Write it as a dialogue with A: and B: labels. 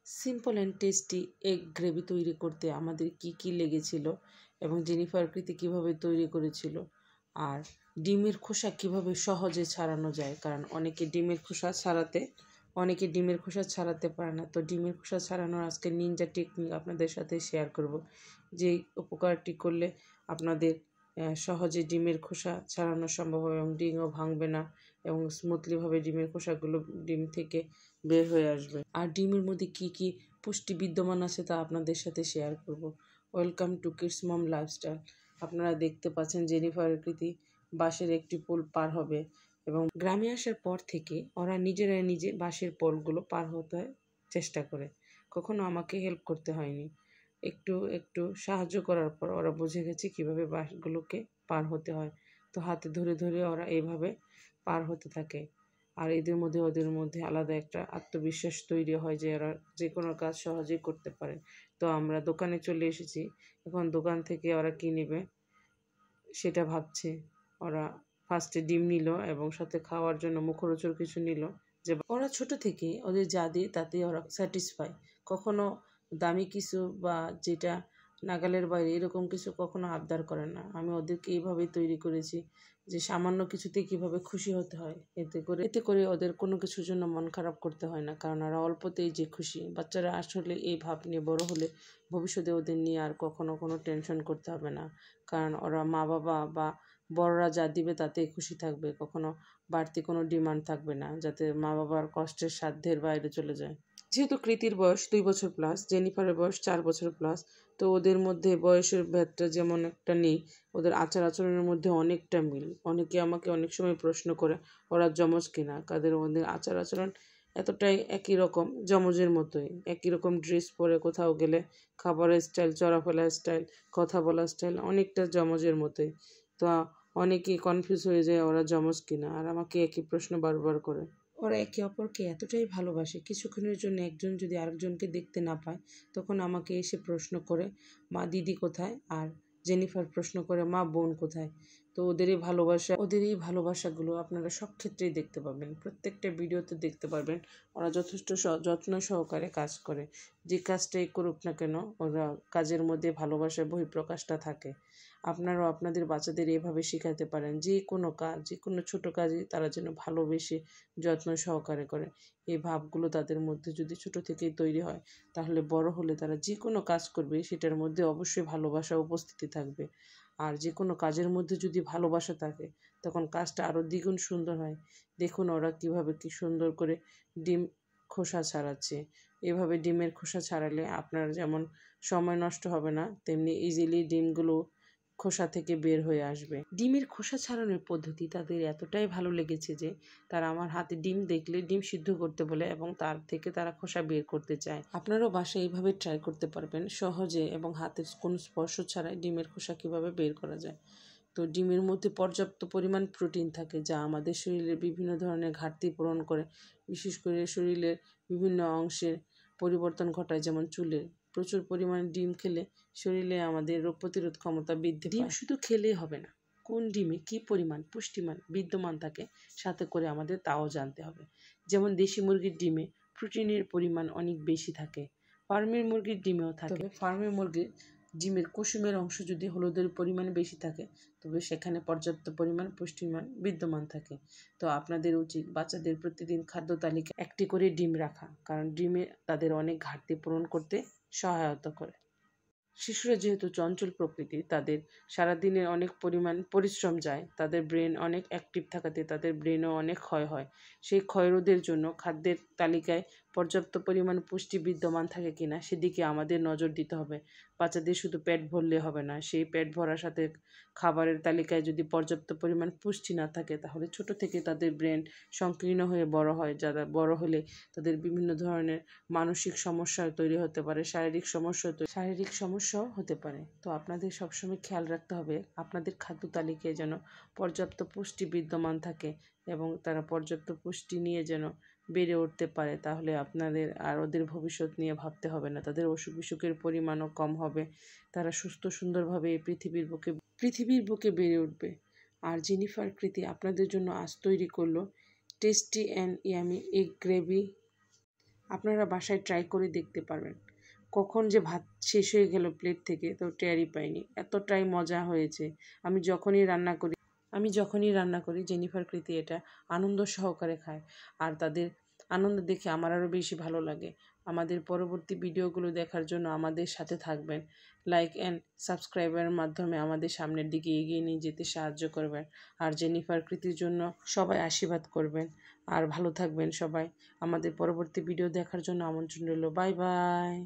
A: Simple and tasty egg gravy তৈরি করতে আমাদের কি কি লেগেছিল এবং জেনিফার কৃতি কীভাবে তৈরি করেছিল, আর ডিমের খোসা কিভাবে সহজে ছাড়ানো যায়। কারণ অনেকে ডিমের খোসা ছাড়াতে পারে না। তো ডিমের খোসা ছাড়ানোর আজকে নিনজা টেকনিক আপনাদের সাথে শেয়ার করব, যে উপকারটি করলে আপনাদের সহজে ডিমের খোসা ছাড়ানো সম্ভব হবে এবং ডিমও ভাঙবে না এবং স্মুথলিভাবে ডিমের খোসাগুলো ডিম থেকে বের হয়ে আসবে। আর ডিমের মধ্যে কি কি পুষ্টি বিদ্যমান আছে তা আপনাদের সাথে শেয়ার করব। Welcome to Kids Mom Lifestyle. আপনারা দেখতে পাচ্ছেন জেনিফার কৃতি বাঁশের একটি পুল পার হবে এবং গ্রামে আসার পর থেকে ওরা নিজে বাঁশের পোলগুলো পার হতে চেষ্টা করে, কখনো আমাকে হেল্প করতে হয়নি। একটু একটু সাহায্য করার পর ওরা বুঝে গেছে কীভাবে বাঁশগুলোকে পার হতে হয়। তো হাতে ধরে ধরে ওরা এইভাবে পার হতে থাকে। আর ওদের মধ্যে আলাদা একটা আত্মবিশ্বাস তৈরি হয় যে ওরা যে কোনো কাজ সহজেই করতে পারে। তো আমরা দোকানে চলে এসেছি, এখন দোকান থেকে ওরা কী নেবে সেটা ভাবছে। ওরা ফার্স্টে ডিম নিল এবং সাথে খাওয়ার জন্য মুখরোচক কিছু নিল। যে ওরা ছোট থেকে ওদের যা দিয়ে তাতে ওরা স্যাটিসফাই, কখনো দামি কিছু বা যেটা নাগালের বাইরে এরকম কিছু কখনো আবদার করে না। আমি ওদেরকে এইভাবেই তৈরি করেছি যে সামান্য কিছুতে কিভাবে খুশি হতে হয়। এতে করে ওদের কোনো কিছুর জন্য মন খারাপ করতে হয় না, কারণ ওরা অল্পতেই যে খুশি। বাচ্চারা আসলে এই ভাব নিয়ে বড় হলে ভবিষ্যতে ওদের নিয়ে আর কখনো কোনো টেনশন করতে হবে না, কারণ ওরা মা বাবা বা বড়রা যা দিবে তাতেই খুশি থাকবে। কখনো বাড়তি কোনো ডিমান্ড থাকবে না, যাতে মা বাবার কষ্টের সাধ্যের বাইরে চলে যায়। যেহেতু কৃতির বয়স 2 বছর প্লাস, জেনিফারের বয়স 4 বছর প্লাস, তো ওদের মধ্যে বয়সের ভেদটা যেমন একটা নেই, ওদের আচার আচরণের মধ্যে অনেকটা মিল। অনেকে আমাকে অনেক সময় প্রশ্ন করে ওরা যমজ কিনা। ওদের আচার আচরণ এতটাই একই রকম, যমজের মতোই। একই রকম ড্রেস পরে কোথাও গেলে, খাবারের স্টাইল, চলাফেরার স্টাইল, কথা বলার স্টাইল অনেকটা যমজের মতোই। তো অনেকেই কনফিউজ হয়ে যায় ওরা যমজ কিনা, আর আমাকে একই প্রশ্ন বারবার করে। ওরা একে অপরকে এতটাই ভালোবাসে, কিছুক্ষণের জন্য একজন যদি আরেকজনকে দেখতে না পায় তখন আমাকে এসে প্রশ্ন করে মা দিদি কোথায়, আর জেনিফার প্রশ্ন করে মা বোন কোথায়। তো ওদের এই ভালোবাসাগুলো আপনারা সব ক্ষেত্রেই দেখতে পাবেন, প্রত্যেকটা ভিডিওতে দেখতে পারবেন। ওরা যথেষ্ট যত্ন সহকারে কাজ করে। যে কাজটাই করুক না কেন, ওরা কাজের মধ্যে ভালোবাসার বহিঃপ্রকাশটা থাকে। আপনারাও আপনাদের বাচ্চাদের এভাবে শেখাতে পারেন, যে কোনো কাজ, যে কোনো ছোটো কাজই তারা যেন ভালোবেসে যত্ন সহকারে করে। এই ভাবগুলো তাদের মধ্যে যদি ছোটো থেকেই তৈরি হয়, তাহলে বড় হলে তারা যে কোনো কাজ করবে সেটার মধ্যে অবশ্যই ভালোবাসা উপস্থিতি থাকবে। আর যে কোনো কাজের মধ্যে যদি ভালোবাসা থাকে তখন কাজটা আরও দ্বিগুণ সুন্দর হয়। দেখুন ওরা কীভাবে কি সুন্দর করে ডিম খোসা ছাড়াচ্ছে। এভাবে ডিমের খোসা ছাড়ালে আপনার যেমন সময় নষ্ট হবে না, তেমনি ইজিলি ডিমগুলো খোসা থেকে বের হয়ে আসবে। ডিমের খোসা ছাড়ানোর পদ্ধতি তাদের এতটাই ভালো লেগেছে যে তারা আমার হাতে ডিম দেখলে ডিম সিদ্ধ করতে বলে এবং তার থেকে তারা খোসা বের করতে চায়। আপনারাও বাসায় এইভাবে ট্রাই করতে পারবেন সহজে, এবং হাতের কোনো স্পর্শ ছাড়াই ডিমের খোসা কীভাবে বের করা যায়। তো ডিমের মধ্যে পর্যাপ্ত পরিমাণ প্রোটিন থাকে, যা আমাদের শরীরের বিভিন্ন ধরনের ঘাটতি পূরণ করে। বিশেষ করে শরীরের বিভিন্ন অংশের পরিবর্তন ঘটায়, যেমন চুলের। প্রচুর পরিমাণে ডিম খেলে শরীরে আমাদের রোগ প্রতিরোধ ক্ষমতা বৃদ্ধি পায়। ডিম শুধু খেলেই হবে না, কোন ডিমে কী পরিমাণ পুষ্টিমান বিদ্যমান থাকে সাথে করে আমাদের তাও জানতে হবে। যেমন দেশি মুরগির ডিমে প্রোটিনের পরিমাণ অনেক বেশি থাকে, ফার্মের মুরগির ডিমেও থাকে। তবে ফার্মের মুরগির ডিমের কুসুমের অংশ যদি হলুদের পরিমাণ বেশি থাকে, তবে সেখানে পর্যাপ্ত পরিমাণ পুষ্টিমান বিদ্যমান থাকে। তো আপনাদের উচিত বাচ্চাদের প্রতিদিন খাদ্য তালিকায় একটি করে ডিম রাখা, কারণ ডিমে তাদের অনেক ঘাটতি পূরণ করতে সহায়তা করে। শিশুরা যেহেতু চঞ্চল প্রকৃতির, তাদের সারাদিনের অনেক পরিমাণ পরিশ্রম যায়, তাদের ব্রেন অনেক অ্যাক্টিভ থাকাতে তাদের ব্রেনও অনেক ক্ষয় হয়। সেই ক্ষয়রোধের জন্য খাদ্যের তালিকায় পর্যাপ্ত পরিমাণ পুষ্টি বিদ্যমান থাকে কিনা সেদিকে আমাদের নজর দিতে হবে। বাচ্চাদের শুধু পেট ভরলে হবে না, সেই পেট ভরার সাথে খাবারের তালিকায় যদি পর্যাপ্ত পরিমাণ পুষ্টি না থাকে, তাহলে ছোট থেকে তাদের ব্রেন সংকীর্ণ হয়ে বড় হয়, যারা বড় হলে তাদের বিভিন্ন ধরনের মানসিক সমস্যা তৈরি হতে পারে, শারীরিক সমস্যাও হতে পারে। তো আপনাদের সবসময় খেয়াল রাখতে হবে আপনাদের খাদ্য তালিকায় যেন পর্যাপ্ত পুষ্টি বিদ্যমান থাকে এবং তারা পর্যাপ্ত পুষ্টি নিয়ে যেন বেড়ে উঠতে পারে। তাহলে আপনাদের আর ওদের ভবিষ্যৎ নিয়ে ভাবতে হবে না, তাদের অসুখ বিসুখের পরিমাণও কম হবে, তারা সুস্থ সুন্দরভাবে এই পৃথিবীর বুকে বেড়ে উঠবে। আর জেনিফার কৃতি আপনাদের জন্য আজ তৈরি করলো tasty and yummy egg gravy আপনারা বাসায় ট্রাই করে দেখতে পারবেন। কখন যে ভাত শেষ হয়ে গেল প্লেট থেকে তো টেরই পাইনি, এতটাই মজা হয়েছে। আমি যখনই রান্না করি জেনিফার কৃতি এটা আনন্দ সহকারে খায়, আর তাদের আনন্দ দেখে আমার আরও বেশি ভালো লাগে। আমাদের পরবর্তী ভিডিওগুলো দেখার জন্য আমাদের সাথে থাকবেন। লাইক অ্যান্ড সাবস্ক্রাইবের মাধ্যমে আমাদের সামনের দিকে এগিয়ে নিয়ে যেতে সাহায্য করবেন। আর জেনিফার কৃতির জন্য সবাই আশীর্বাদ করবেন। আর ভালো থাকবেন সবাই। আমাদের পরবর্তী ভিডিও দেখার জন্য আমন্ত্রণ রইল। Bye bye.